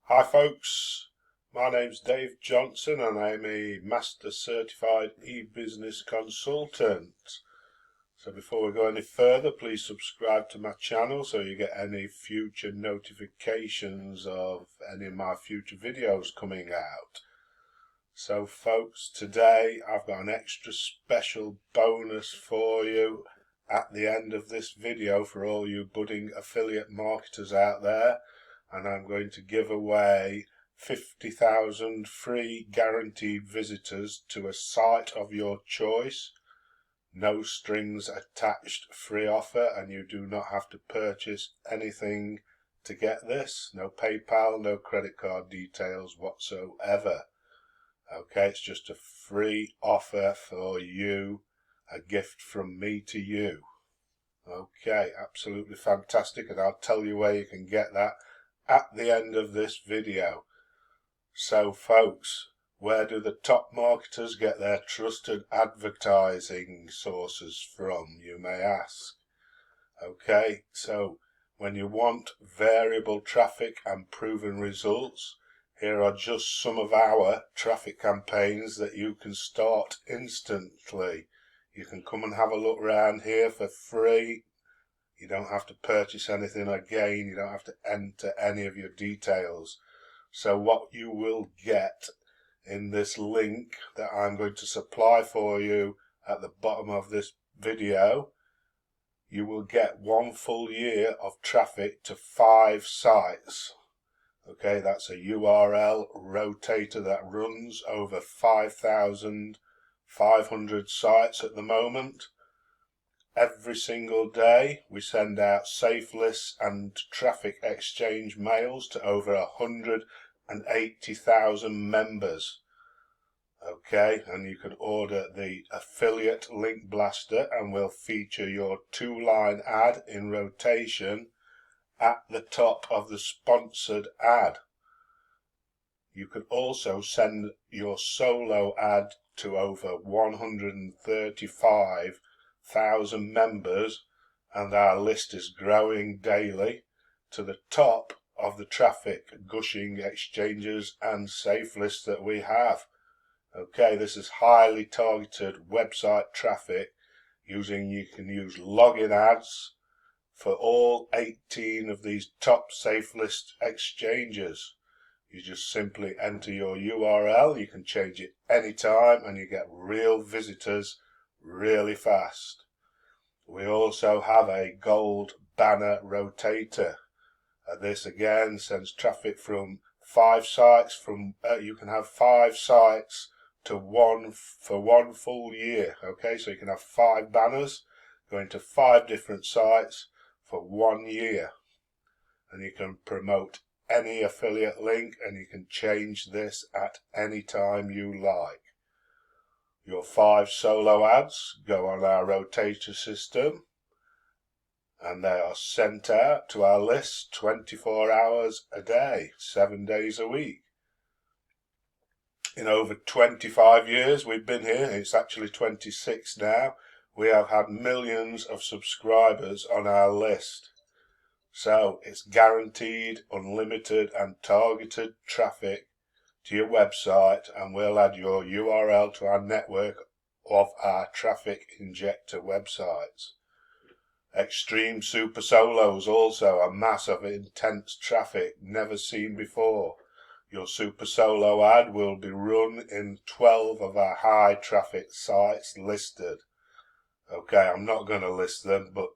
Hi folks, my name's Dave Johnson and I'm a Master Certified e-business consultant. So before we go any further, please subscribe to my channel so you get any future notifications of any of my future videos coming out. So folks, today I've got an extra special bonus for you at the end of this video for all you budding affiliate marketers out there. And I'm going to give away 50,000 free guaranteed visitors to a site of your choice. No strings attached, free offer, and you do not have to purchase anything to get this. No PayPal, no credit card details whatsoever. Okay, it's just a free offer for you, a gift from me to you. Okay, absolutely fantastic, and I'll tell you where you can get that at the end of this video. So folks, where do the top marketers get their trusted advertising sources from, you may ask? Okay, so when you want variable traffic and proven results, here are just some of our traffic campaigns that you can start instantly. You can come and have a look around here for free. You don't have to purchase anything again. You don't have to enter any of your details. So what you will get in this link that I'm going to supply for you at the bottom of this video, you will get 1 full year of traffic to 5 sites. Okay, that's a URL rotator that runs over 5,500 sites at the moment. Every single day we send out Safelists and traffic exchange mails to over 180,000 members. Okay, and you can order the affiliate link blaster and we'll feature your 2-line ad in rotation at the top of the sponsored ad. You can also send your solo ad to over 135,000 members, and our list is growing daily to the top of the traffic gushing exchanges and safe lists that we have. Okay, this is highly targeted website traffic you can use login ads for all 18 of these top safe list exchanges. You just simply enter your URL, you can change it anytime and you get real visitors really fast. We also have a gold banner rotator. This again sends traffic from 5 sites, you can have 5 sites to 1 for 1 full year. Okay, so you can have 5 banners going to 5 different sites for 1 year, and you can promote any affiliate link and you can change this at any time you like. Your 5 solo ads go on our rotator system and they are sent out to our list 24 hours a day, 7 days a week. In over 25 years we've been here, it's actually 26 now, we have had millions of subscribers on our list. So it's guaranteed, unlimited and targeted traffic to your website, and we'll add your URL to our network of our traffic injector websites. Extreme super solos also, a mass of intense traffic never seen before. Your super solo ad will be run in 12 of our high traffic sites listed. Okay, I'm not going to list them, but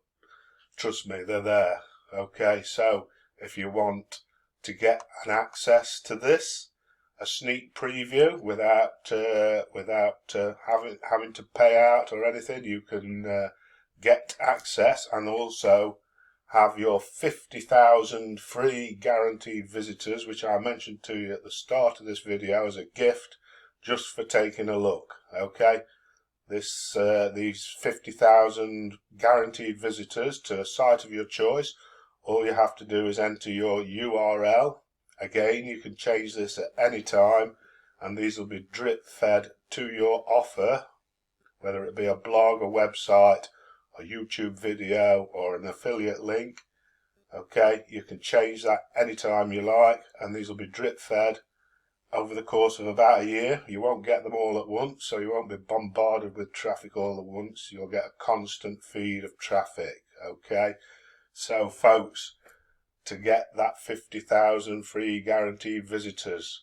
trust me, they're there. Okay, so if you want to get an access to this, a sneak preview without having to pay out or anything, you can get access and also have your 50,000 free guaranteed visitors, which I mentioned to you at the start of this video as a gift just for taking a look. Okay, these 50,000 guaranteed visitors to a site of your choice, all you have to do is enter your URL. Again, you can change this at any time and these will be drip fed to your offer, whether it be a blog, a website, a YouTube video or an affiliate link. Okay, you can change that anytime you like, and these will be drip fed over the course of about a year. You won't get them all at once, so you won't be bombarded with traffic all at once. You'll get a constant feed of traffic. Okay, so folks, to get that 50,000 free guaranteed visitors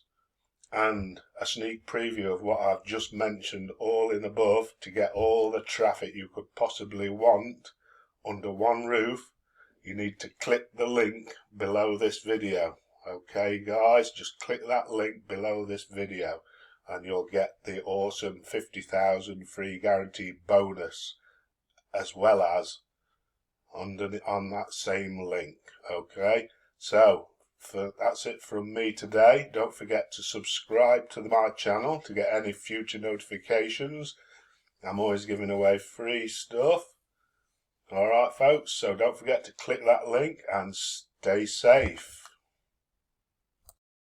and a sneak preview of what I've just mentioned all in above, to get all the traffic you could possibly want under one roof, you need to click the link below this video. Okay guys, just click that link below this video and you'll get the awesome 50,000 free guaranteed bonus, as well as on that same link. Okay, so that's it from me today. Don't forget to subscribe to my channel to get any future notifications. I'm always giving away free stuff. Alright folks, so don't forget to click that link and stay safe.